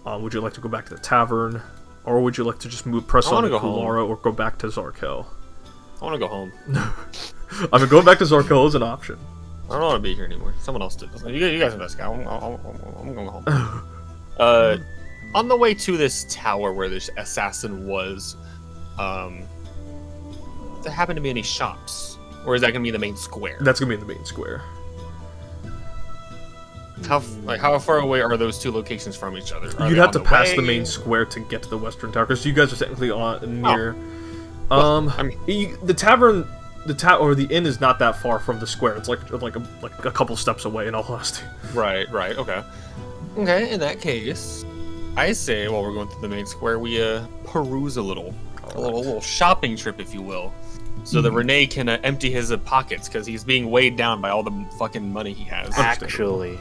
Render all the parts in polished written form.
Would you like to go back to the tavern? Or would you like to just press on to Kulara or go back to Zarkel? I want to go home. I mean, going back to Zarkel is an option. I don't want to be here anymore. Someone else did. You guys investigate. I'm going home. On the way to this tower where this assassin was, there happen to be any shops? Or is that going to be the main square? That's going to be in the main square. How far away are those two locations from each other? You'd have to pass the main square to get to the western tower, because you guys are technically near. I mean, the tavern, or the inn is not that far from the square. It's like a couple steps away, in all honesty. Right. Okay. Okay. In that case, I say while we're going through the main square, we peruse a little shopping trip, if you will, so that Rene can empty his pockets, because he's being weighed down by all the fucking money he has. Actually.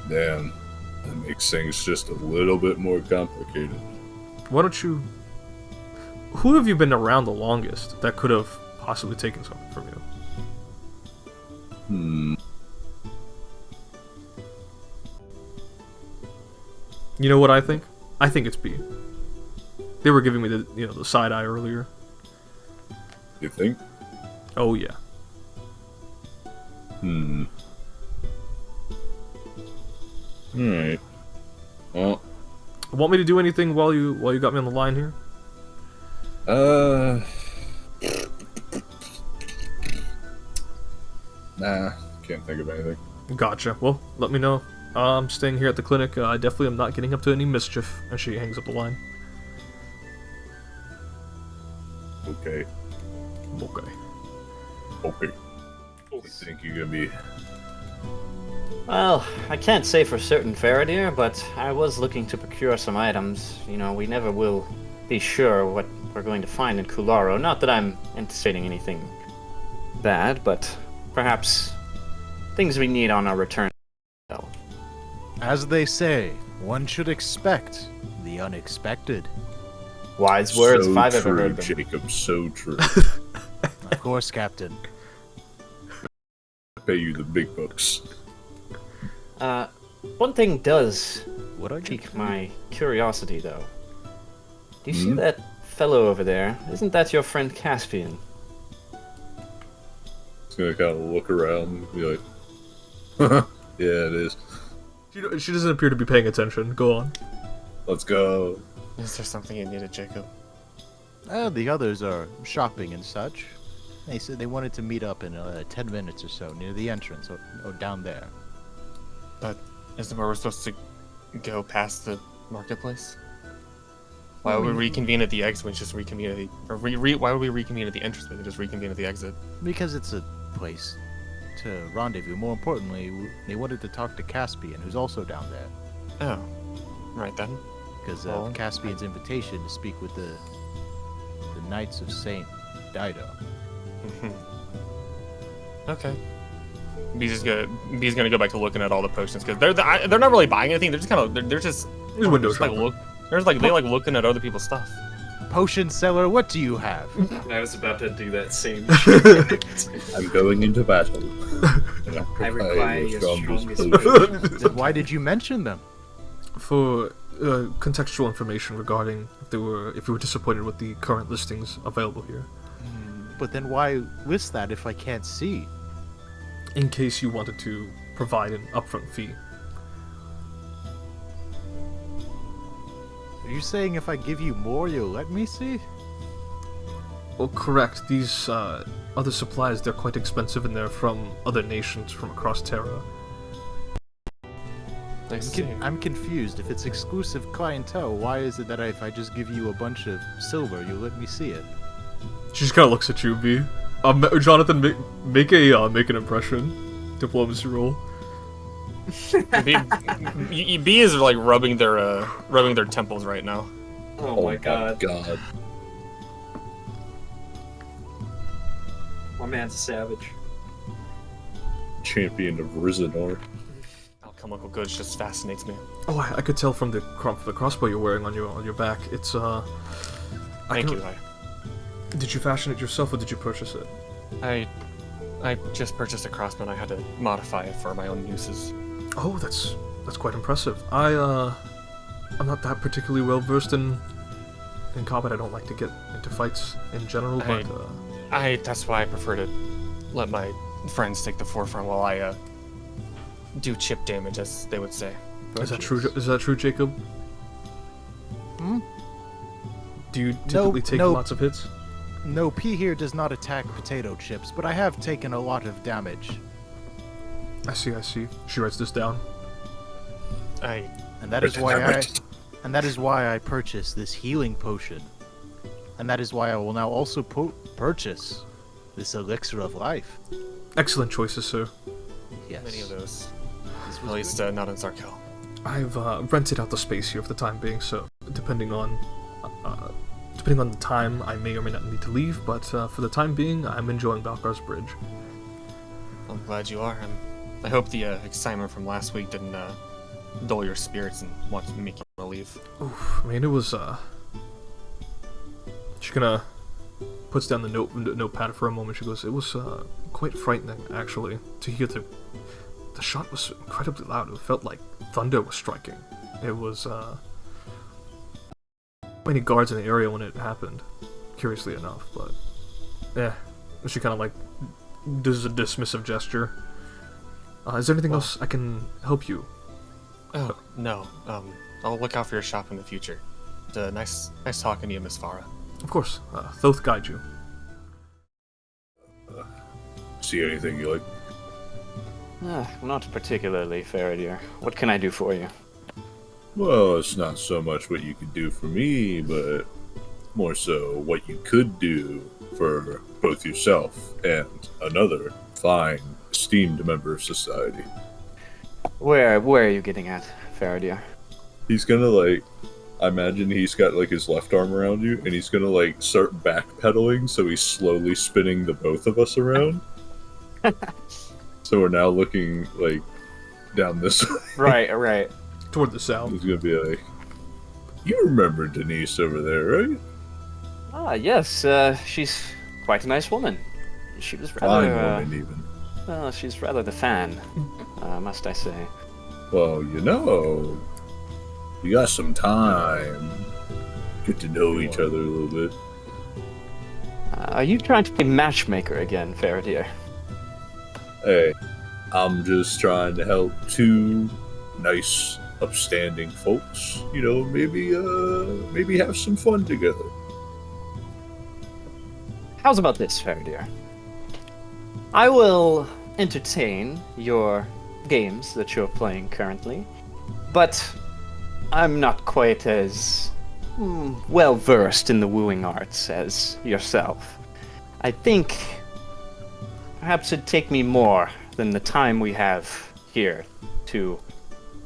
Damn, that makes things just a little bit more complicated. Why don't you... Who have you been around the longest that could have possibly taken something from you? You know what I think? I think it's B. They were giving me the side eye earlier. You think? Oh yeah. Alright. Well, want me to do anything while you got me on the line here? Nah, can't think of anything. Gotcha. Well, let me know. I'm staying here at the clinic. I definitely am not getting up to any mischief. And she hangs up the line. Okay. You think you're gonna be... Well, I can't say for certain, Feredir, but I was looking to procure some items. You know, we never will be sure what we're going to find in Kularo. Not that I'm anticipating anything bad, but perhaps things we need on our return. As they say, one should expect the unexpected. Wise words, if I've true, ever heard them. Jacob, so true. Of course, Captain. I pay you the big bucks. One thing does What pique my curiosity, though. Do you see that fellow over there? Isn't that your friend Caspian? Just gonna kind of look around and be like, yeah, it is. She doesn't appear to be paying attention. Go on. Let's go. Is there something you needed, Jacob? The others are shopping and such. They said they wanted to meet up in 10 minutes or so near the entrance, or down there. But isn't where we're supposed to go past the marketplace? Why would we reconvene at the exit when we just reconvene at the... why would we reconvene at the entrance when we just reconvene at the exit? Because it's a place to rendezvous. More importantly, they wanted to talk to Caspian, who's also down there. Oh. Right then. Because of Caspian's invitation to speak with the Knights of Saint Dido. Okay. B's gonna go back to looking at all the potions, because they're not really buying anything. They're just kind of they're just window like they like looking at other people's stuff. Potion seller, what do you have? I was about to do that same. I'm going into battle. I require your strongest Then why did you mention them? For contextual information regarding if you were disappointed with the current listings available here. But then why list that if I can't see? In case you wanted to provide an upfront fee. Are you saying if I give you more, you'll let me see? Well, correct. These other supplies, they're quite expensive, and they're from other nations from across Terra. I'm confused. If it's exclusive clientele, why is it that if I just give you a bunch of silver, you'll let me see it? She just kind of looks at you, B. Jonathan, make an impression. Diplomacy roll. B is like rubbing their temples right now. Oh my god. My man's a savage. Champion of Rizanor. Alchemical goods just fascinates me. Oh, I could tell from the crossbow you're wearing on your back. It's Thank you. Did you fashion it yourself, or did you purchase it? I just purchased a crossbow, and I had to modify it for my own uses. Oh, that's That's quite impressive. I'm not that particularly well versed in combat. I don't like to get into fights in general, but that's why I prefer to let my friends take the forefront while I do chip damage, as they would say. Is that true? Is that true, Jacob? Hmm? Do you typically take lots of hits? No, P here does not attack potato chips, but I have taken a lot of damage. I see. She writes this down. And that is why I purchased this healing potion. And that is why I will now also purchase this elixir of life. Excellent choices, sir. Yes. Many of those. At least not in Zarkel. I've rented out the space here for the time being, so depending on the time, I may or may not need to leave. But for the time being, I'm enjoying Balkar's Bridge. I'm glad you are. I hope the excitement from last week didn't dull your spirits and want to make you want to leave. Oof, I mean, it was. She puts down the notepad for a moment. She goes, "It was quite frightening, actually, to hear the shot was incredibly loud. It felt like thunder was striking. It was many guards in the area when it happened, curiously enough, but yeah." She kind of like does a dismissive gesture. Is there anything else I can help you? Oh, no. I'll look out for your shop in the future. Nice talking to you, Miss Farah. Of course. Thoth guide you. See anything you like? Not particularly, Feredir. What can I do for you? Well, it's not so much what you could do for me, but more so what you could do for both yourself and another fine, esteemed member of society. Where are you getting at, Feredir? He's gonna I imagine he's got his left arm around you, and he's gonna start backpedaling, so he's slowly spinning the both of us around. So we're now looking down this way. Right. Toward the south. He's gonna be like, "You remember Denise over there, right?" Yes. She's quite a nice woman. She was rather. Fine woman, even. Well, she's rather the fan, must I say. Well, you got some time. Get to know each other a little bit. Are you trying to play matchmaker again, Feredir? Hey, I'm just trying to help two nice, upstanding folks. Maybe have some fun together. How's about this, Feredir? I will entertain your games that you're playing currently, but I'm not quite as well versed in the wooing arts as yourself. I think perhaps it'd take me more than the time we have here to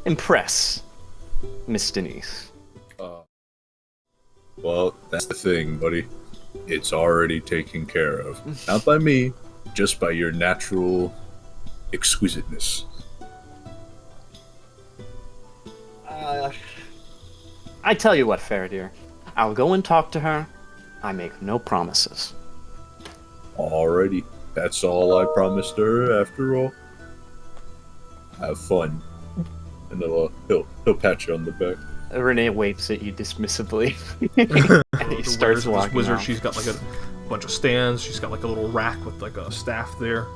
impress Miss Denise. Well, that's the thing, buddy. It's already taken care of. Not by me, just by your natural exquisiteness. I tell you what, Feredir. I'll go and talk to her. I make no promises. Alrighty. That's all I promised her, after all. Have fun. And he'll pat you on the back. Rene waves at you dismissively. And he The starts wares of this walking wizard, off. she's got a bunch of stands. She's got a little rack with a staff there.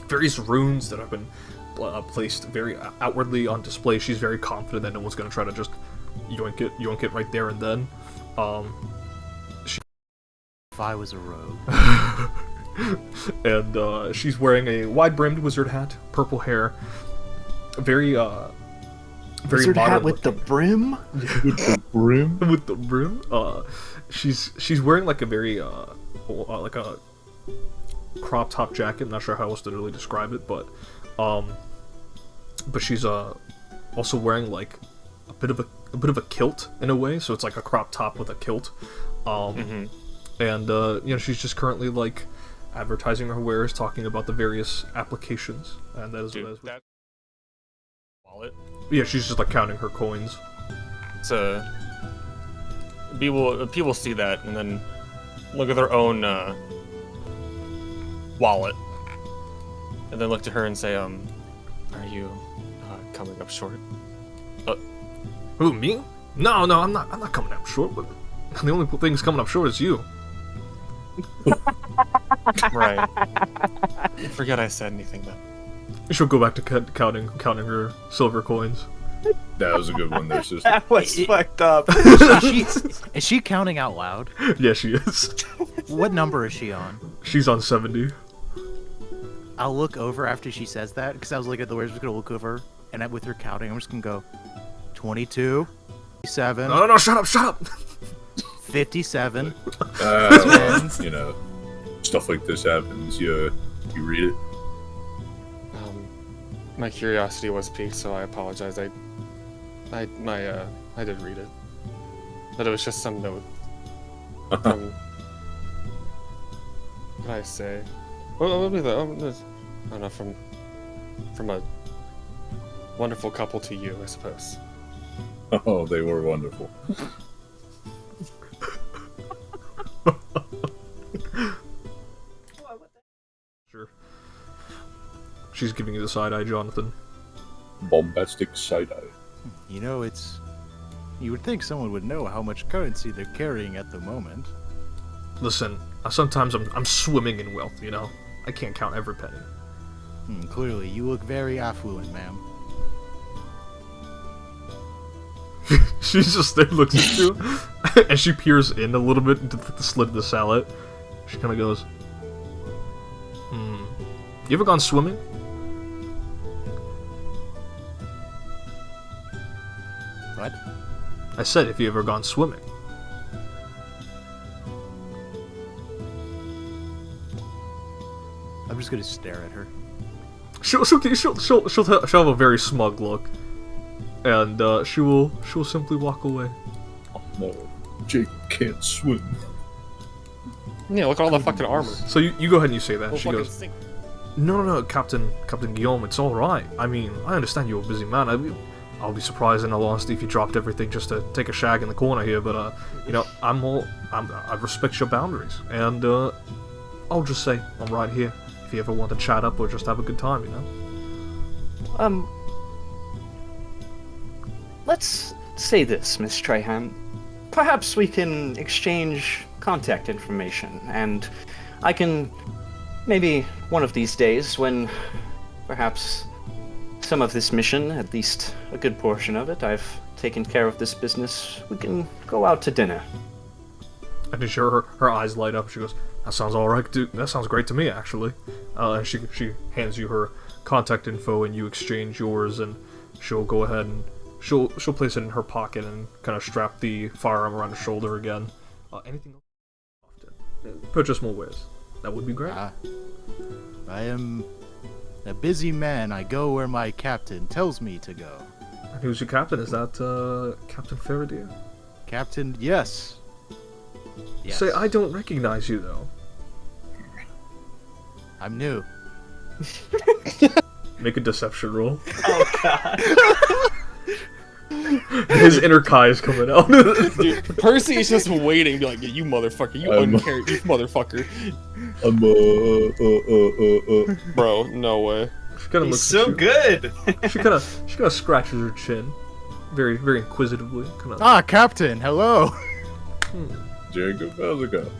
Various runes that have been placed very outwardly on display. She's very confident that no one's going to try to just yoink it right there and then. If I was a rogue. And she's wearing a wide-brimmed wizard hat, purple hair, very Wizard modern hat with the brim? With the brim? with the brim. She's wearing a very like a crop top jacket. I'm not sure how else to really describe it, but she's also wearing a bit of a kilt in a way. So it's like a crop top with a kilt. And she's just currently advertising her wares, talking about the various applications, and that is that wallet. Yeah, she's just counting her coins. So people see that and then look at their own wallet, and then look to her and say, "Are you coming up short. Who, me? No, I'm not coming up short. But the only thing's coming up short is you. Right. Forget I said anything then. She'll go back to counting her silver coins. That was a good one there, sister. That was fucked up. Is she counting out loud? Yeah, she is. What number is she on? She's on 70. I'll look over after she says that, because I was looking at the words. I'm just gonna look over, and with her counting, I'm just gonna go 22, 7. No, shut up! 57. You know, stuff like this happens. You read it. My curiosity was piqued, so I apologize. I did read it, but it was just some note. What did I say? What would be the? I don't know. From a wonderful couple to you, I suppose. Oh, they were wonderful. Sure. She's giving you the side eye, Jonathan. Bombastic side eye. You know, you would think someone would know how much currency they're carrying at the moment. Listen, sometimes I'm swimming in wealth, you know? I can't count every penny. Clearly, you look very affluent, ma'am. She's just there looking at you, and she peers in a little bit into the slit of the salad. She kind of goes, You ever gone swimming? What? I said, if you ever gone swimming. I'm just gonna stare at her. She'll have a very smug look, and she will simply walk away. Oh no, Jake can't swim. Yeah, look at all the fucking armor. So you go ahead and you say that. We'll She fucking goes, sink. No, Captain Guillaume, it's all right. I mean, I understand you're a busy man. I'll be surprised in all honesty if you dropped everything just to take a shag in the corner here. But you know, I respect your boundaries, and I'll just say I'm right here if you ever want to chat up or just have a good time, you know. Let's say this, Miss Trahan. Perhaps we can exchange contact information, and I can maybe one of these days, when perhaps some of this mission, at least a good portion of it, I've taken care of this business, we can go out to dinner. And sure, her eyes light up. She goes, "That sounds all right, dude. That sounds great to me, actually." And she hands you her contact info, and you exchange yours, and she'll go ahead and she'll place it in her pocket and kind of strap the firearm around her shoulder again. Anything else? Purchase more wares. That would be great. I am a busy man. I go where my captain tells me to go. And who's your captain? Is that Captain Feredir? Captain, yes. Say, I don't recognize you though. I'm new. Make a deception roll. Oh god. His inner Kai is coming out. Dude, Percy is just waiting to be like, yeah, you motherfucker, you uncared, you motherfucker. Bro, no way. She kind of He's looks so at you. good. She kind of scratches her chin, very inquisitively. Captain, hello. Jacob, how's it going?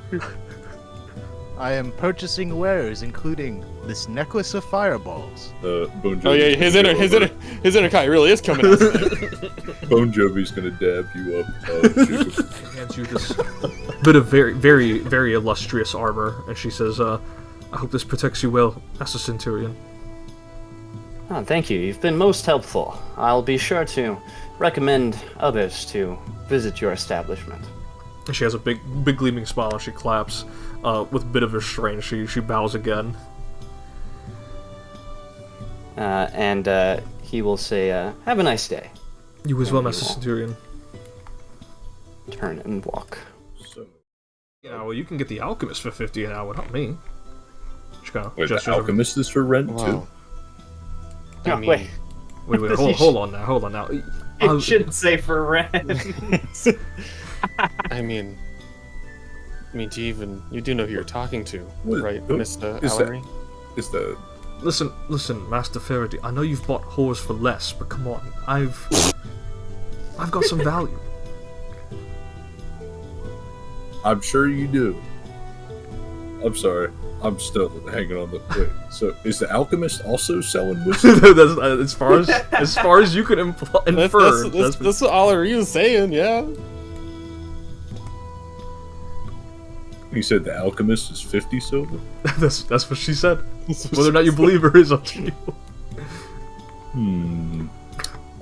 I am purchasing wares, including this necklace of fireballs. Bon Jovi. Oh yeah, his inner Kai really is coming out. Bon Jovi's gonna dab you up, Jacob. Hands you this bit of very illustrious armor, and she says, "I hope this protects you well, as a centurion." Oh, thank you. You've been most helpful. I'll be sure to recommend others to visit your establishment. And she has a big gleaming smile, and she claps. With a bit of restraint, she bows again. And he will say, have a nice day. You as well, Master Centurion. Turn and walk. So, Yeah, well, you can get the Alchemist for 50 an hour, not me. She kind of wait, the gestures over- Alchemist is for rent too? No, I mean, wait. Wait, hold on now. It shouldn't say for rent. I mean, you do know who you're talking to, What- right, who- Mr. is Allery? Is the Listen, Master Feredir. I know you've bought whores for less, but come on, I've got some value. I'm sure you do. I'm sorry. I'm still hanging on the. Wait, so is the alchemist also selling whiskey? That's as far as you can infer. That's what Alaria's saying, yeah. He said the alchemist is 50 silver? That's what she said. Whether or not you believe her is up to you.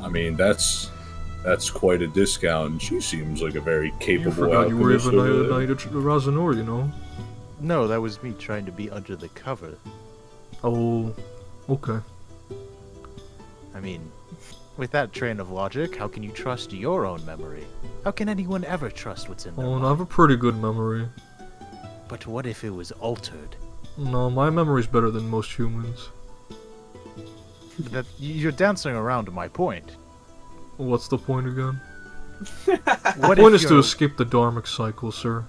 I mean, that's quite a discount. She seems like a very capable You forgot you were alchemist. even Knight of Razanor, you know? No, that was me trying to be under the cover. Oh, okay. I mean, with that train of logic, how can you trust your own memory? How can anyone ever trust what's in their Oh, mind? and I have a pretty good memory. But what if it was altered? No, my memory's better than most humans. That you're dancing around my point. What's the point again? What The point if is to your- escape the Dharmic cycle, sir.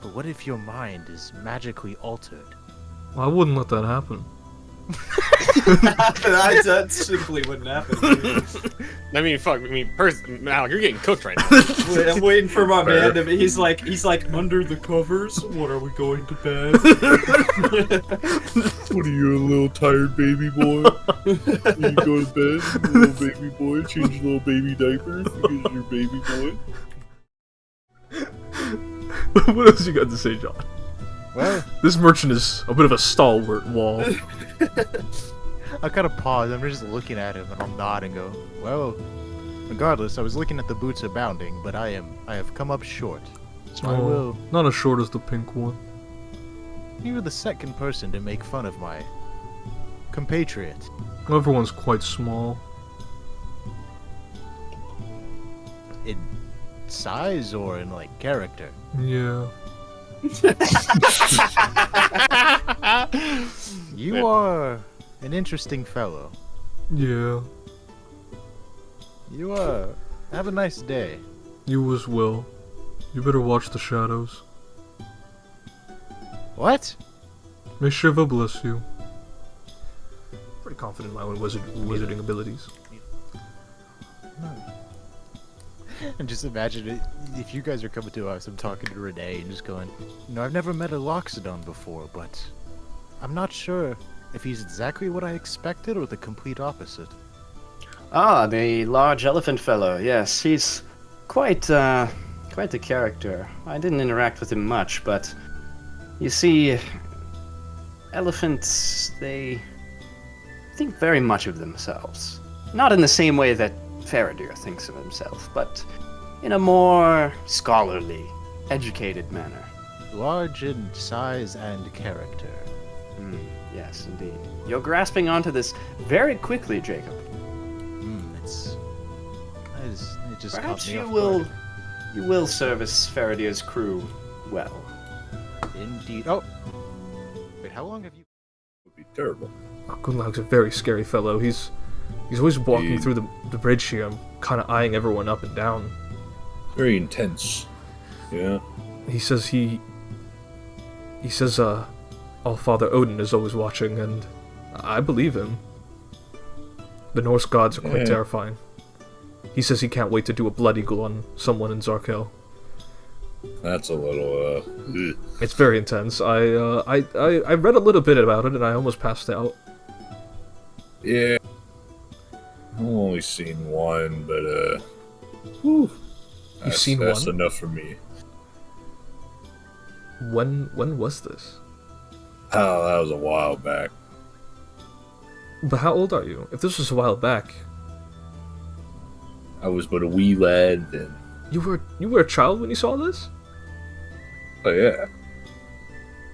But what if your mind is magically altered? I wouldn't let that happen. that simply wouldn't happen. I mean, fuck. I mean, Mal, you're getting cooked right now. Wait, I'm waiting for my Fair. man to be. He's like under the covers. What are we going to bed? What are you, a little tired baby boy? When you go to bed, little baby boy, change your little baby diaper because you're baby boy. What else you got to say, John? Well, This merchant is a bit of a stalwart wall. I kind of pause. I'm just looking at him, and I'll nod and go, "Well, regardless, I was looking at the boots abounding, but I have come up short. So I will." Not as short as the pink one. You were the second person to make fun of my compatriot. Everyone's quite small. In size or in, like, character? Yeah. You are an interesting fellow. Yeah. You have a nice day. You as well. You better watch the shadows. What? May Shiva bless you. Pretty confident in my own wizarding abilities. And just imagine it, if you guys are coming to us, I'm talking to Rene and just going, I've never met a Loxodon before, but I'm not sure if he's exactly what I expected or the complete opposite. Ah, the large elephant fellow. Yes, he's quite the character. I didn't interact with him much, but you see, elephants, they think very much of themselves. Not in the same way that Feredir thinks of himself, but in a more scholarly, educated manner. Large in size and character. Yes, indeed. You're grasping onto this very quickly, Jacob. It just Perhaps caught me you off will, guard. you will service Feredir's crew well. Indeed. Oh! Wait, how long have you... It would be terrible. Gunlag's a very scary fellow. He's always walking through the bridge here, kind of eyeing everyone up and down. Very intense. Yeah. He says All-Father Odin is always watching, and I believe him. The Norse gods are quite terrifying. He says he can't wait to do a blood eagle on someone in Zarkel. That's a little, ugh. It's very intense. I read a little bit about it, and I almost passed out. Yeah. I've only seen one, but, whew. You've seen That's one? enough for me. When was this? Oh, that was a while back. But how old are you? If this was a while back, I was but a wee lad then. you were a child when you saw this? Oh, yeah.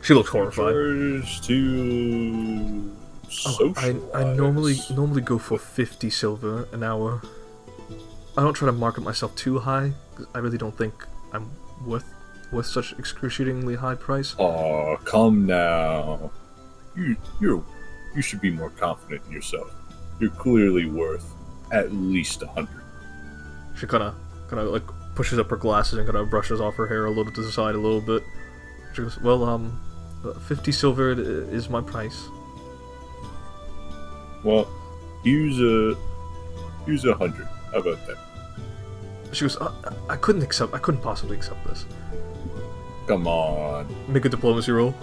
She looked horrified. Charge to socialize. I normally go for 50 silver an hour. I don't try to market myself too high, 'cause I really don't think I'm worth such excruciatingly high price. Aw, come now. You should be more confident in yourself. You're clearly worth at least 100. She kind of like pushes up her glasses and kind of brushes off her hair a little to the side a little bit. She goes, "Well, 50 silver is my price." Well, use 100. How about that? She goes, I couldn't possibly accept this. Come on. Make a diplomacy roll.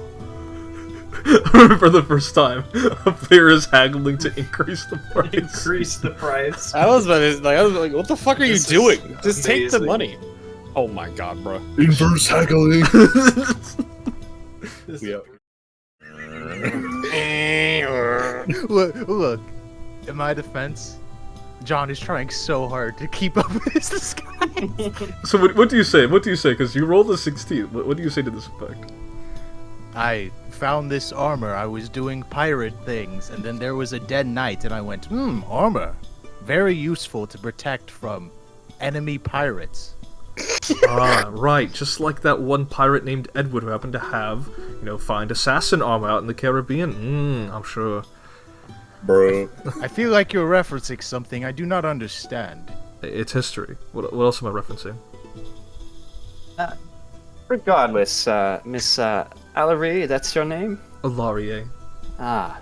For the first time, a player is haggling to increase the price. Increase the price. I was like, what the fuck are you This is doing? Just take the amazing. money. Oh my god, bro. Inverse haggling. This Yeah. Look. In my defense, John is trying so hard to keep up with this disguise. So what do you say? What do you say? Because you rolled a 16. What do you say to this effect? I found this armor. I was doing pirate things, and then there was a dead knight, and I went, armor. Very useful to protect from enemy pirates. Ah, right. Just like that one pirate named Edward who happened to have, find assassin armor out in the Caribbean. I'm sure. Bro. I feel like you're referencing something I do not understand. It's history. What else am I referencing? Regardless, Miss Allery, that's your name? Alarie. Ah,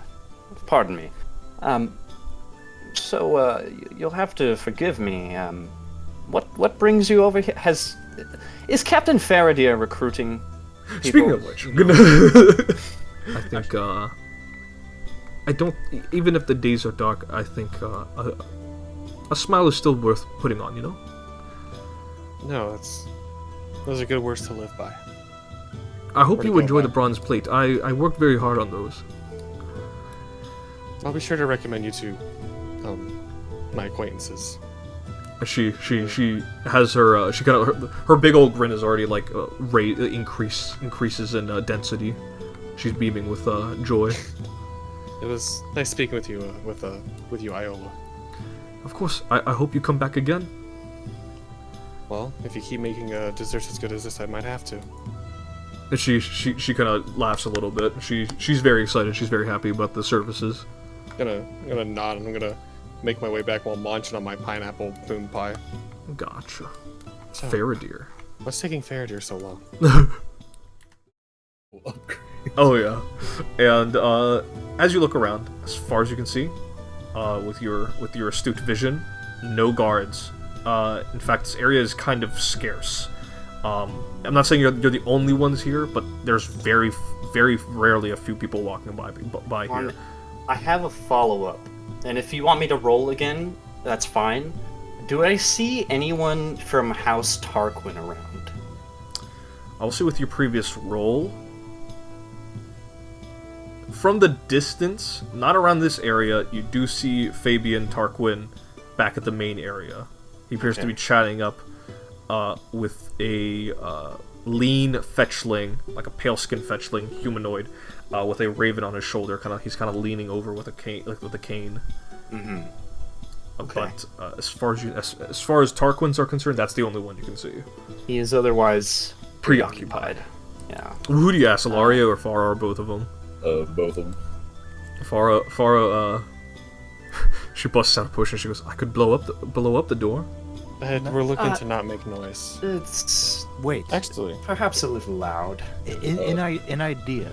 pardon me. So, you'll have to forgive me. What brings you over here? Is Captain Feredir recruiting people? Speaking of which, I'm gonna... I think, I don't... Even if the days are dark, I think, a smile is still worth putting on, No, those are good words to live by. I hope Where'd you it go, enjoy the Bob? bronze plate. I worked very hard on those. I'll be sure to recommend you to my acquaintances. She has her she kind of her big old grin is already like increases in density. She's beaming with joy. It was nice speaking with you, with you, Iola. Of course, I hope you come back again. Well, if you keep making desserts as good as this, I might have to. And she kind of laughs a little bit. She's very excited. She's very happy about the services. I'm gonna nod and I'm gonna make my way back while munching on my pineapple boom pie. Gotcha. So, Feredir. what's taking Feredir so long? Oh yeah, and as you look around, as far as you can see, with your astute vision, no guards. In fact, this area is kind of scarce. I'm not saying you're the only ones here, but there's very, very rarely a few people walking by here. I have a follow-up, and if you want me to roll again, that's fine. Do I see anyone from House Tarquin around? I'll see with your previous roll. From the distance, not around this area, you do see Fabian Tarquin back at the main area. He appears to be chatting up with a lean fetchling, like a pale-skinned fetchling humanoid, with a raven on his shoulder. He's kind of leaning over with a cane, Mm-hmm. Okay. But as far as Tarquins are concerned, that's the only one you can see. He is otherwise Preoccupied. Yeah. Who do you ask, Ilaria or Farah, or both of them? Both of them. Farah, she busts out a push and she goes, "I could blow up the door." We're looking to not make noise. It's Wait, Actually, perhaps a little loud. an idea.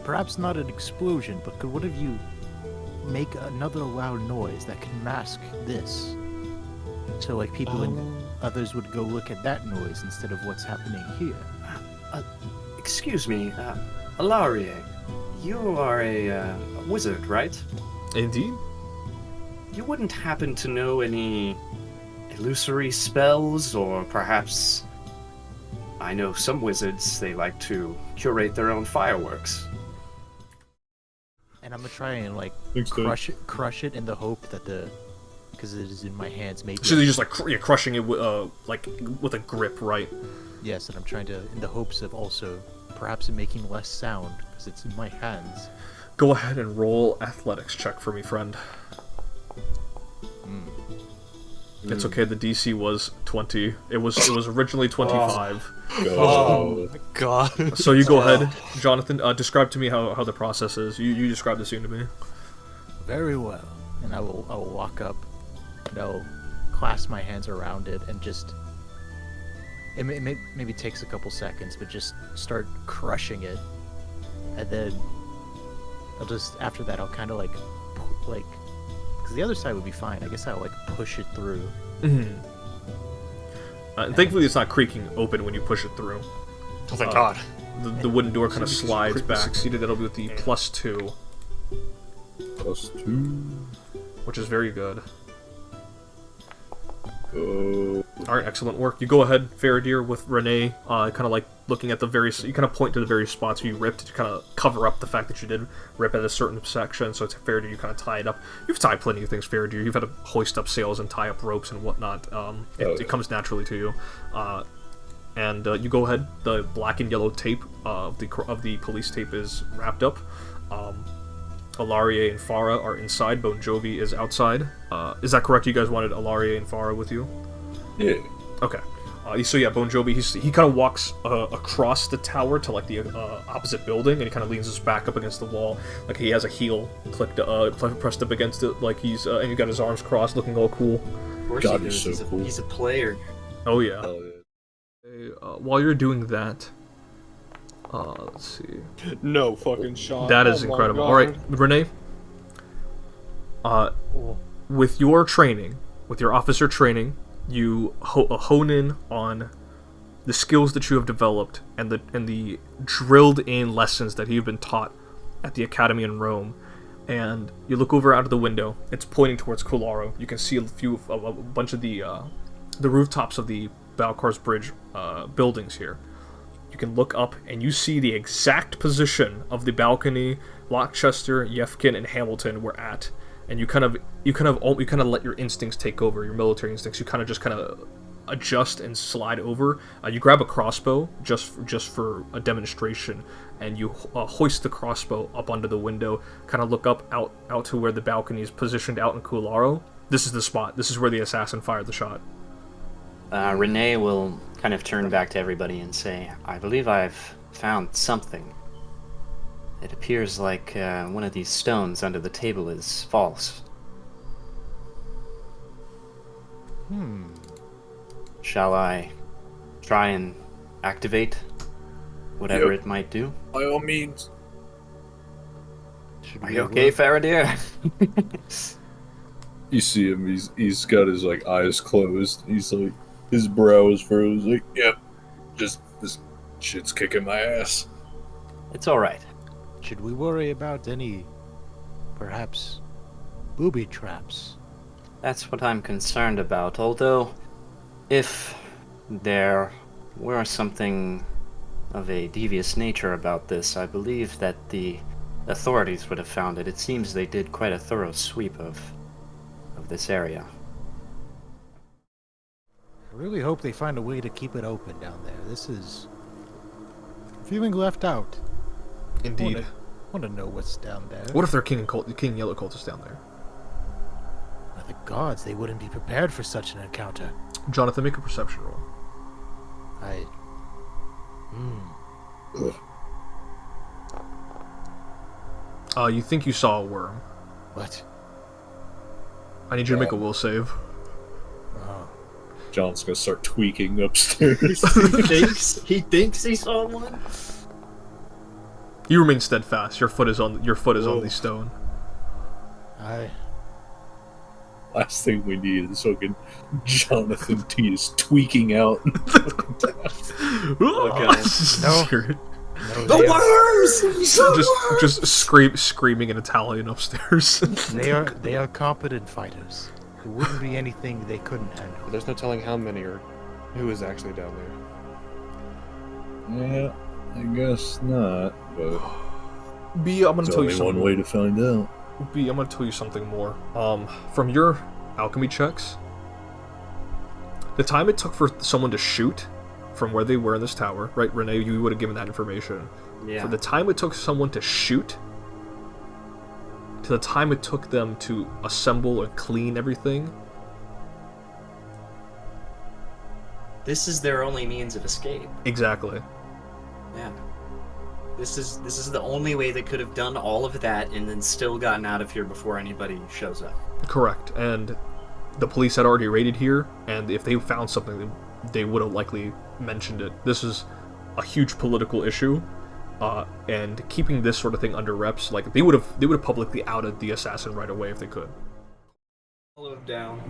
Perhaps not an explosion, but could one of you make another loud noise that can mask this? So, like, people and others would go look at that noise instead of what's happening here. Excuse me, Alarie, you are a wizard, right? Indeed. You wouldn't happen to know any illusory spells, or perhaps... I know some wizards, they like to curate their own fireworks. And I'm gonna try and, like, Thanks, Dave. crush it in the hope that because it is in my hands, maybe. So you're just like you're crushing it with a grip, right? Yes, and I'm trying to, in the hopes of also perhaps it making less sound because it's in my hands. Go ahead and roll athletics check for me, friend. It's okay. The DC was 20. It was originally 25. Go. my god. So you go ahead, Jonathan. Describe to me how the process is. You describe the scene to me. Very well. And I will walk up, and I'll clasp my hands around it and just... It maybe takes a couple seconds, but just start crushing it. And then I'll just, after that, I'll kind of like like, because the other side would be fine. I guess I'll like push it through. Thankfully, it's not creaking open when you push it through. Oh, thank God. The wooden door kind of slides back. So that'll be with the +2. +2. Which is very good. Oh. Alright, excellent work. You go ahead, Feredir, with Rene, kind of like looking at the various... You kind of point to the various spots where you ripped to kind of cover up the fact that you did rip at a certain section, so it's Feredir, you kind of tie it up. You've tied plenty of things, Feredir. You've had to hoist up sails and tie up ropes and whatnot. It comes naturally to you. And you go ahead, the black and yellow tape of the police tape is wrapped up. Ilaria and Farah are inside, Bon Jovi is outside. Is that correct? You guys wanted Ilaria and Farah with you? Yeah. Okay. So yeah, Bon Jovi, he kind of walks across the tower to like the opposite building, and he kind of leans his back up against the wall, like he has a heel pressed up against it, like he's and he got his arms crossed, looking all cool. Of course God, he does. he's so cool. He's a player. Oh yeah. Hell yeah. While you're doing that, let's see. No fucking shot. That is incredible. All right, Rene. With your training, with your officer training, you hone in on the skills that you have developed and the drilled-in lessons that you've been taught at the academy in Rome. And you look over out of the window. It's pointing towards Coularo. You can see a bunch of the rooftops of the Balkar's Bridge buildings here. You can look up and you see the exact position of the balcony Lochester, Yefkin, and Hamilton were at. And you kind of let your instincts take over, your military instincts. You kind of adjust and slide over. You grab a crossbow just for a demonstration, and you hoist the crossbow up onto the window. Kind of look up out to where the balcony is positioned out in Coularo. This is the spot. This is where the assassin fired the shot. Rene will kind of turn back to everybody and say, I believe I've found something. It appears like one of these stones under the table is false. Shall I try and activate whatever it might do? By all means. Are you okay, Feredir? You see him, he's got his like eyes closed. He's like, his brow is furrowed. He's like, yep, just this shit's kicking my ass. It's alright. Should we worry about any, perhaps, booby traps? That's what I'm concerned about, although if there were something of a devious nature about this, I believe that the authorities would have found it. It seems they did quite a thorough sweep of this area. I really hope they find a way to keep it open down there. This is feeling left out. Indeed. I want to know what's down there. What if they're King Yellow cultists down there? By the gods, they wouldn't be prepared for such an encounter. Jonathan, make a perception roll. You think you saw a worm. What? I need you to make a will save. Oh. John's gonna start tweaking upstairs. He thinks he saw one. You remain steadfast. Your foot is on the stone. Last thing we need is fucking Jonathan T is tweaking out. The worms! Just screaming in Italian upstairs. They are competent fighters. There wouldn't be anything they couldn't handle. But there's no telling how many or who is actually down there. Yeah, I guess not. But B, I'm gonna tell you only something. one way to find out. B, I'm gonna tell you something more. From your alchemy checks, the time it took for someone to shoot from where they were in this tower, right, Rene, you would have given that information. Yeah. For the time it took someone to shoot to the time it took them to assemble and clean everything. This is their only means of escape. Exactly. Yeah. This is the only way they could have done all of that and then still gotten out of here before anybody shows up. Correct. And the police had already raided here, and if they found something, they would have likely mentioned it. This is a huge political issue, and keeping this sort of thing under wraps. Like they would have publicly outed the assassin right away if they could. Follow him down.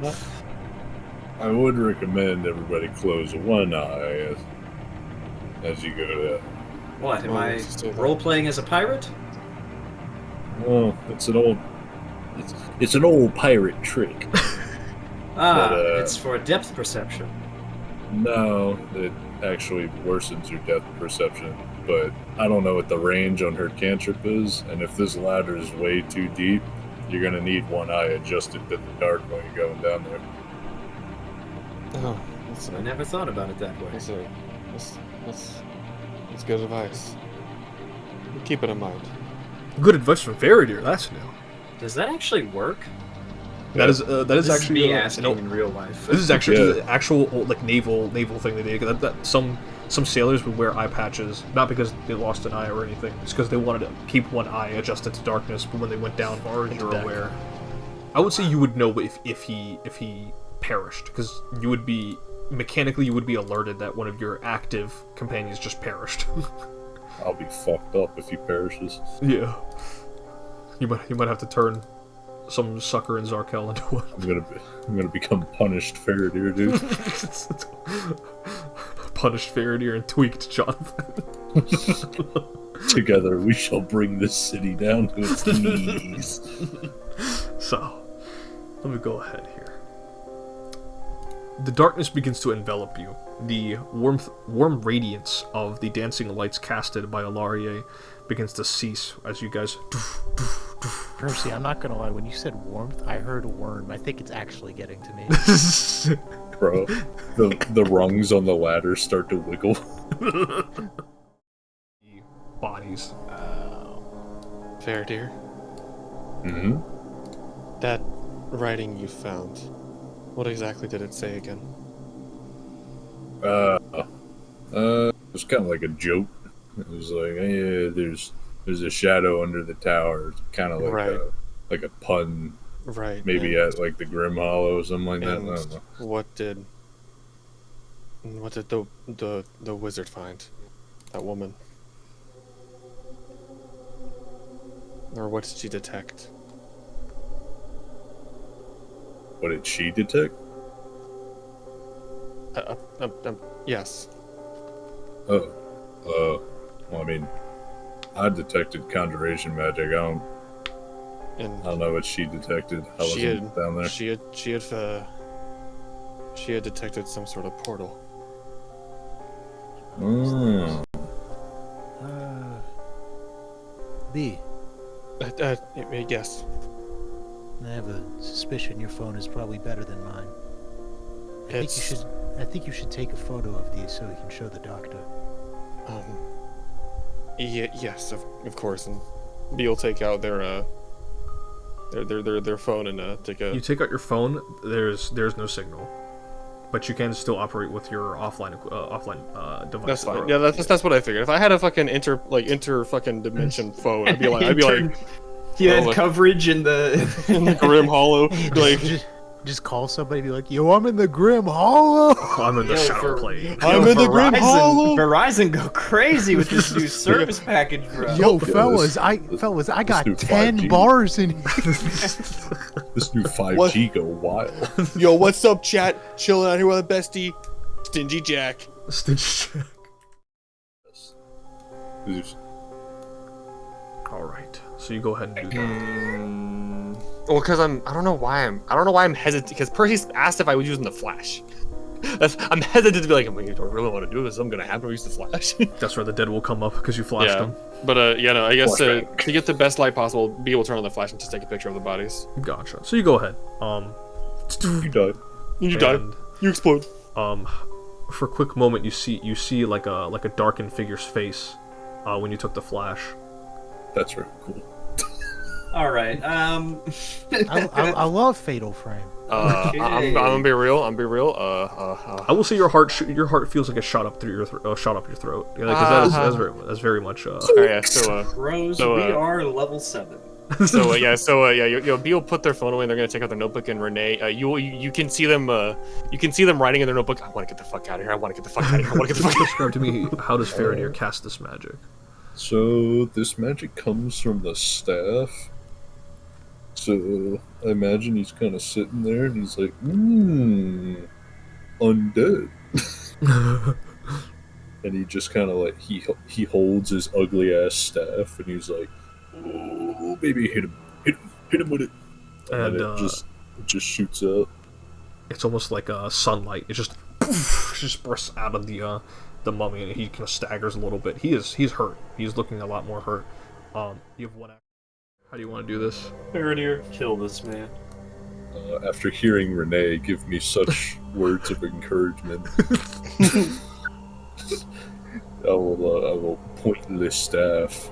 I would recommend everybody close one eye as you go to. What, am I role-playing as a pirate? Well, it's an old pirate trick. It's for depth perception. No, it actually worsens your depth perception, but I don't know what the range on her cantrip is, and if this ladder is way too deep, you're gonna need one eye adjusted to the dark while you're going down there. Oh, I never thought about it that way. That's good advice. Keep it in mind. Good advice from Feredir. That's new. Does that actually work? That is This actually is me asking in real life. This is actually the actual like naval thing they did. That some sailors would wear eye patches, not because they lost an eye or anything. It's because they wanted to keep one eye adjusted to darkness. But when they went down, you're aware. I would say you would know if he perished, because you would be alerted that one of your active companions just perished. I'll be fucked up if he perishes. Yeah, you might have to turn some sucker in Zarkel into one. I'm gonna become punished Feredir, dude. Punished Feredir and tweaked Jonathan. Together we shall bring this city down to its knees. So, let me go ahead here. The darkness begins to envelop you. The warm radiance of the dancing lights casted by Ilaria begins to cease as you guys... Percy, I'm not gonna lie, when you said warmth, I heard a worm. I think it's actually getting to me. Bro, the rungs on the ladder start to wiggle. Bodies. Feredir. Mm-hmm. That writing you found, what exactly did it say again? It was kind of like a joke. It was like, hey, there's a shadow under the tower. It's kind of like a pun, right? Maybe at like the Grim Hollow or something like that. I don't know. What did the wizard find? That woman, or what did she detect? What did she detect? Yes. Well, I mean, I detected conjuration magic. I don't know what she detected. I wasn't down there. She had detected some sort of portal. B. Yes. I have a suspicion your phone is probably better than mine. I think you should take a photo of these so we can show the doctor. Yes, of course. And B will take out their phone and take a. You take out your phone. There's no signal, but you can still operate with your offline device. That's fine. Yeah, that's what I figured. If I had a fucking inter fucking dimension phone, I'd be like. You had coverage in the Grim Hollow. Like, just call somebody and be like, yo, I'm in the Grim Hollow. I'm in the Shadow Plane. I'm in the Grim Hollow. Verizon go crazy with this new service package, bro. Yo, fellas, I got 10 bars in here. This new 5G go wild. Yo, what's up, chat? Chilling out here with a bestie, Stingy Jack. Stingy Jack. All right. So you go ahead and do that. Well, because I don't know why I'm hesitant. Because Percy asked if I was using the flash. I'm hesitant to be like, do I really want to do this? Is something gonna happen? Or use the flash? That's where the dead will come up because you flashed them. But I guess to get the best light possible, be able to turn on the flash and just take a picture of the bodies. Gotcha. So you go ahead. You die. You die. You explode. For a quick moment, you see like a darkened figure's face when you took the flash. That's really cool. All right. I love Fatal Frame. I'm gonna be real. I will say your heart feels like it shot up through your throat. Yeah, because that's very much. Rose, we are level 7. B will put their phone away and they're gonna take out their notebook, and Rene, you can see them writing in their notebook. I want to get the fuck out of here. I want to get the fuck out of here. I want to get the fuck out of here. Describe to me, how does Feredir cast this magic? So this magic comes from the staff. So I imagine he's kind of sitting there and he's like, undead. And he just kind of like, he holds his ugly ass staff and he's like, oh, baby, hit him with it. And it just shoots out. It's almost like sunlight. It just bursts out of the mummy, and he kind of staggers a little bit. He's hurt. He's looking a lot more hurt. You have one action. How do you want to do this? Feredir. Kill this man. After hearing Rene give me such words of encouragement, I will point this staff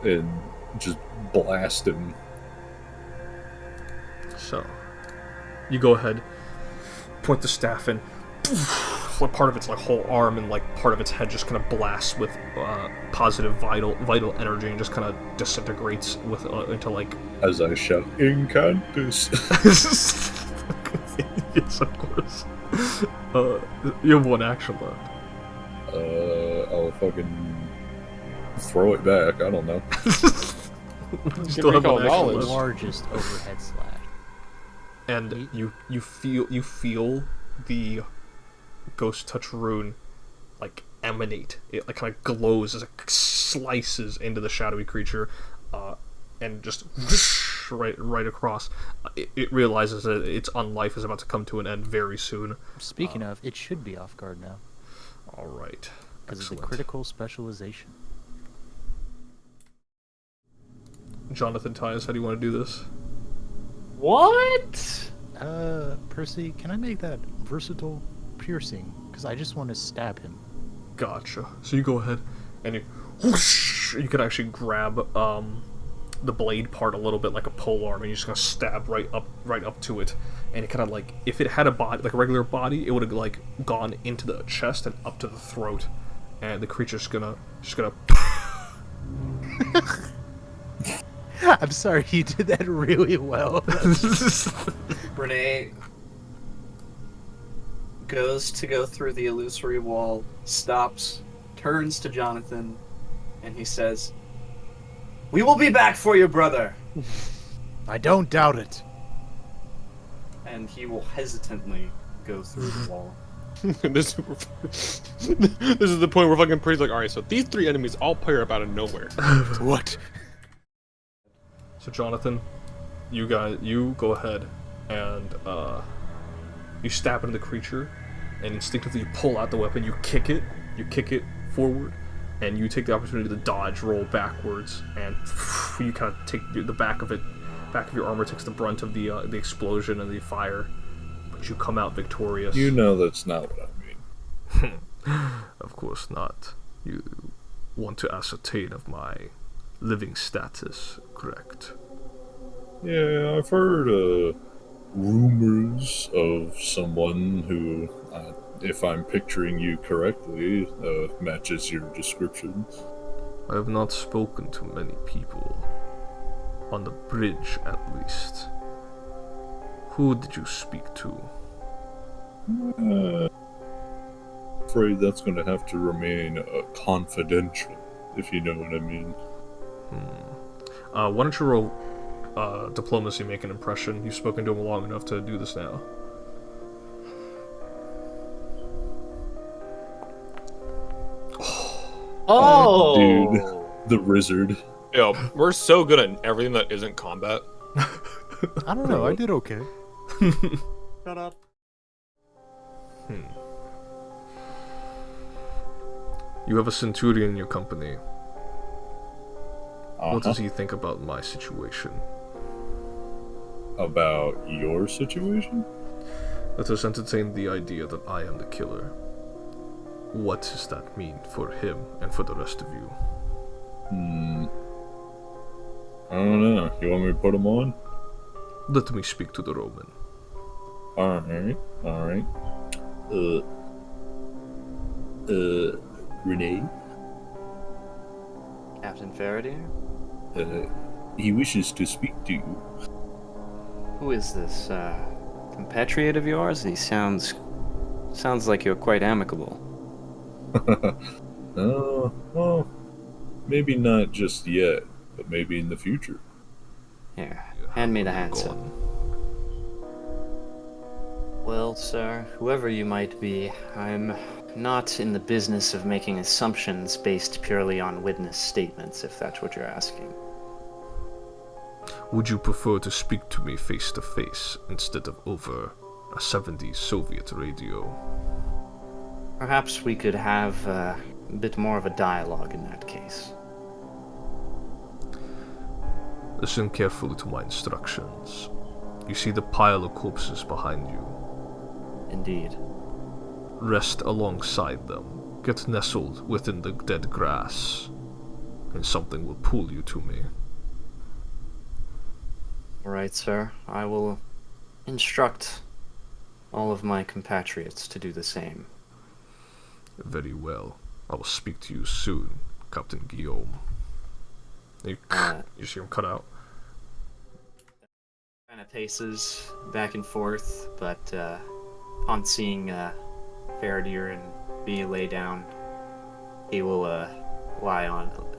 and just blast him. So, you go ahead, point the staff in. What part of its like whole arm and like part of its head just kind of blasts with positive vital energy and just kind of disintegrates with into like. As I shout, Incantus. Yes, of course. You have one action left. I'll fucking throw it back. I don't know. You still have one action left. Largest overhead slash. And you feel the ghost touch rune like emanate. It like kind of glows as it slices into the shadowy creature, and just right across. It realizes that its unlife is about to come to an end very soon. Speaking of, it should be off guard now. All right. Because of the critical specialization. Jonathan Tyus, how do you want to do this? What? Percy, can I make that versatile piercing? Because I just want to stab him. Gotcha. So you go ahead and you can actually grab the blade part a little bit like a polearm, and you're just gonna stab right up to it, and it kind of like, if it had a body like a regular body, it would have like gone into the chest and up to the throat, and the creature's gonna I'm sorry, you did that really well. Rene goes to go through the illusory wall, stops, turns to Jonathan, and he says, "We will be back for you, brother." I don't doubt it. And he will hesitantly go through the wall. This is the point where fucking Priest's like, alright, so these three enemies all appear up out of nowhere. What? So Jonathan, you go ahead and you stab into the creature, and instinctively you pull out the weapon, you kick it forward, and you take the opportunity to dodge, roll backwards, and you kind of take the back of your armor takes the brunt of the explosion and the fire, but you come out victorious. You know that's not what I mean. Of course not. You want to ascertain of my living status, correct? Yeah, I've heard rumors of someone who, if I'm picturing you correctly, matches your description. I have not spoken to many people. On the bridge, at least. Who did you speak to? Afraid that's going to have to remain confidential, if you know what I mean. Why don't you roll diplomacy, make an impression? You've spoken to him long enough to do this now. Oh! Dude, the wizard. Yo, we're so good at everything that isn't combat. I don't know, I did okay. Shut up. You have a centurion in your company. Uh-huh. What does he think about my situation? About your situation? Let us entertain the idea that I am the killer. What does that mean for him and for the rest of you? I don't know. You want me to put him on? Let me speak to the Roman. Alright. Rene? Captain Feredir? He wishes to speak to you. Who is this, compatriot of yours? He sounds like you're quite amicable. Well, Maybe not just yet, but maybe in the future. Here, hand me the handset. Well, sir, whoever you might be, I'm not in the business of making assumptions based purely on witness statements, if that's what you're asking. Would you prefer to speak to me face to face instead of over a 70s Soviet radio? Perhaps we could have a bit more of a dialogue in that case. Listen carefully to my instructions. You see the pile of corpses behind you? Indeed. Rest alongside them. Get nestled within the dead grass, and something will pull you to me. All right, sir. I will instruct all of my compatriots to do the same. Very well. I will speak to you soon, Captain Guillaume. You see him cut out. Kind of paces back and forth, but upon seeing Feredir and B lay down, he will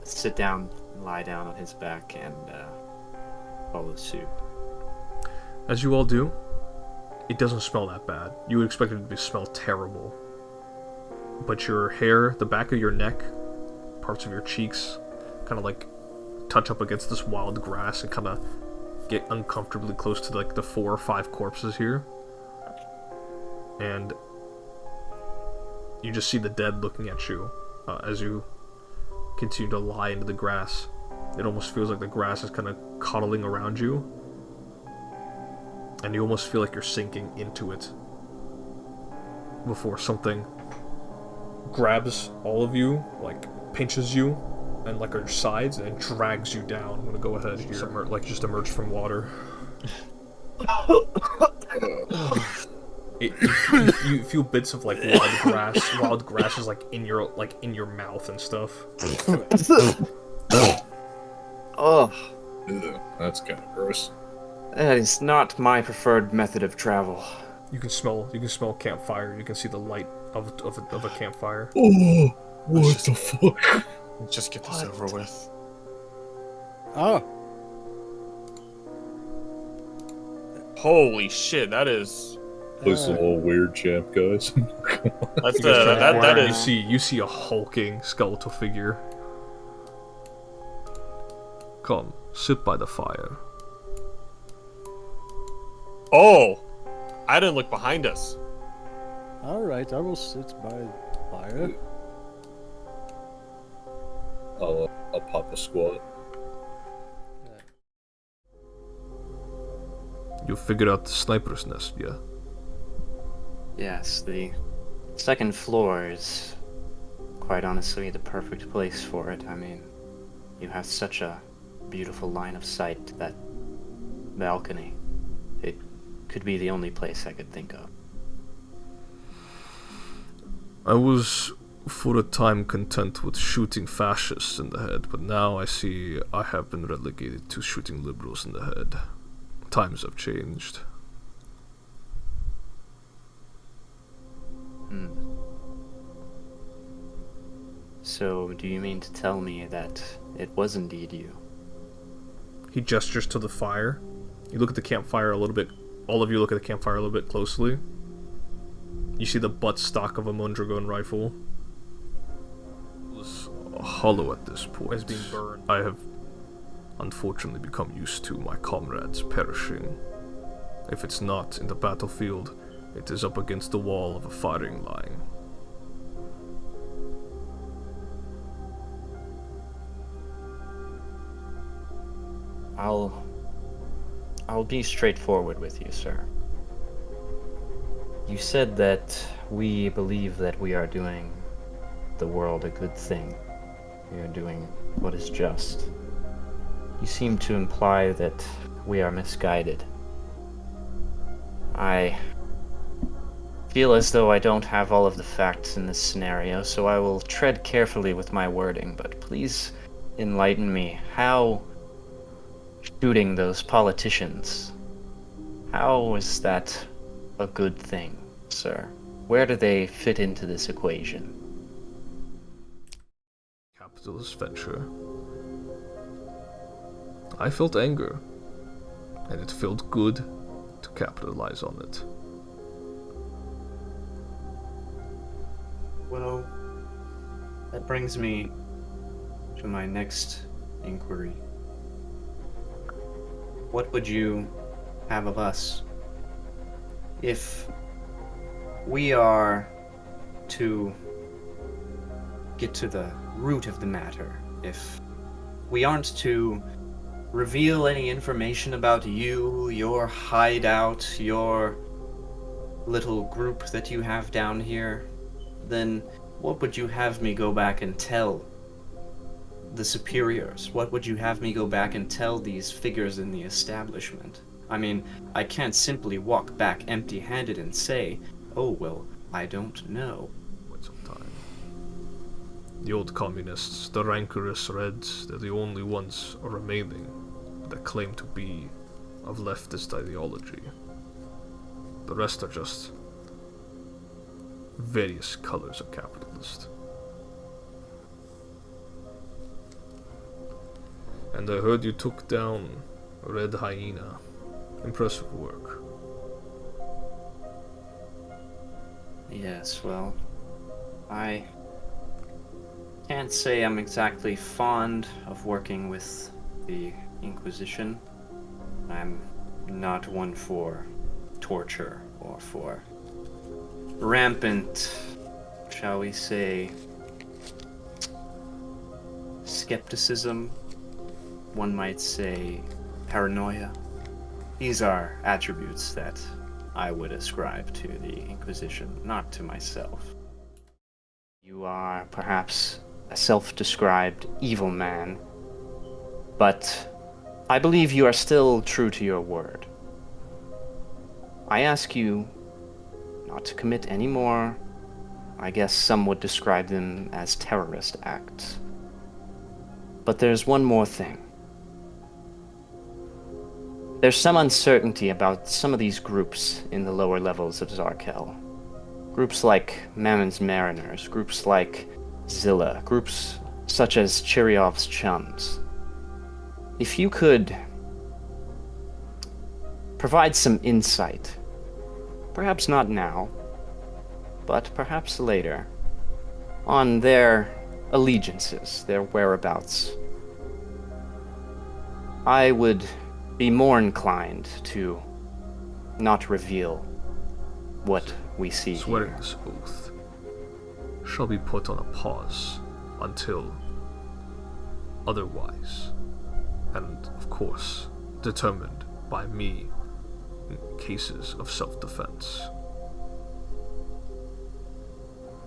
sit down, and lie down on his back, and follow suit. As you all do, it doesn't smell that bad. You would expect it to smell terrible. But your hair, the back of your neck, parts of your cheeks, kind of like touch up against this wild grass and kind of get uncomfortably close to like the 4 or 5 corpses here. And you just see the dead looking at you as you continue to lie into the grass. It almost feels like the grass is kind of cuddling around you. And you almost feel like you're sinking into it before something grabs all of you, like pinches you and like on your sides and drags you down. I'm gonna go ahead here, just emerge from water. You feel bits of like wild grass is like in your mouth and stuff. Oh, That's kind of gross. that is not my preferred method of travel. You can smell campfire. You can see the light of a campfire. Oh, what the fuck? Let's just get this over with. Oh, Holy shit, that is. Place is a little weird, champ, guys. That's that is. You see a hulking skeletal figure. Come, sit by the fire. Oh! I didn't look behind us. all right. I will sit by fire. I'll pop a squat. You figured out the sniper's nest, yeah? Yes, the second floor is quite honestly the perfect place for it. I mean, you have such a beautiful line of sight to that balcony. It could be the only place I could think of. I was, for a time, content with shooting fascists in the head, but now I see I have been relegated to shooting liberals in the head. Times have changed. So, do you mean to tell me that it was indeed you? He gestures to the fire. You look at the campfire a little bit. All of you look at the campfire a little bit closely. You see the buttstock of a Mondragon rifle. It was hollow at this point. It's being burned. I have unfortunately become used to my comrades perishing. If it's not in the battlefield, it is up against the wall of a firing line. I'll be straightforward with you, sir. You said that we believe that we are doing the world a good thing. We are doing what is just. You seem to imply that we are misguided. I feel as though I don't have all of the facts in this scenario, so I will tread carefully with my wording, but please enlighten me. How shooting those politicians, how is that a good thing, sir? Where do they fit into this equation? to this venture. I felt anger, and it felt good to capitalize on it. Well, that brings me to my next inquiry. What would you have of us if we are to get to the root of the matter? If we aren't to reveal any information about you, your hideout, your little group that you have down here, then what would you have me go back and tell the superiors? What would you have me go back and tell these figures in the establishment? I mean, I can't simply walk back empty-handed and say, oh, well, I don't know. Quite some time. The old communists, the rancorous Reds, they're the only ones remaining that claim to be of leftist ideology. The rest are just various colors of capitalist. And I heard you took down Red Hyena. Impressive work. Yes, well, I can't say I'm exactly fond of working with the Inquisition. I'm not one for torture or for rampant, shall we say, skepticism. One might say paranoia. These are attributes that I would ascribe to the Inquisition, not to myself. You are perhaps a self-described evil man, but I believe you are still true to your word. I ask you not to commit any more, I guess some would describe them as terrorist acts. But there's one more thing. There's some uncertainty about some of these groups in the lower levels of Zarkel. Groups like Mammon's Mariners, groups like Zilla, groups such as Chiriov's Chums. If you could provide some insight, perhaps not now, but perhaps later, on their allegiances, their whereabouts, I would be more inclined to not reveal what we see Swearing here. this oath shall be put on a pause until otherwise, and of course determined by me in cases of self-defense.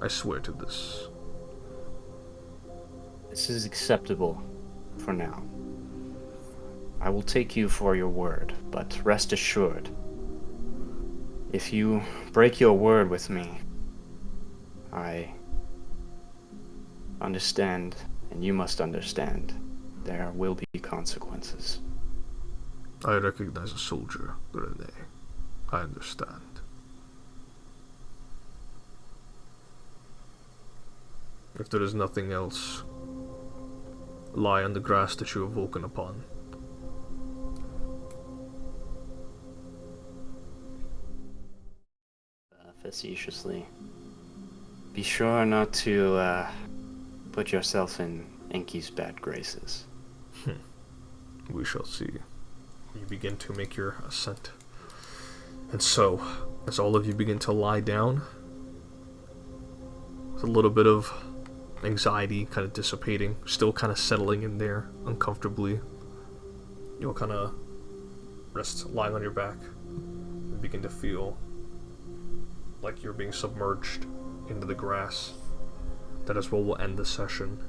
I swear to this. This is acceptable for now. I will take you for your word, but rest assured, if you break your word with me, I understand, and you must understand, there will be consequences. I recognize a soldier, Rene. I understand. If there is nothing else, lie on the grass that you have woken upon. Facetiously. Be sure not to put yourself in Enki's bad graces. We shall see. You begin to make your ascent. And so, as all of you begin to lie down, with a little bit of anxiety kind of dissipating, still kind of settling in there uncomfortably, you'll kind of rest lying on your back and begin to feel like you're being submerged into the grass. That as well will end the session.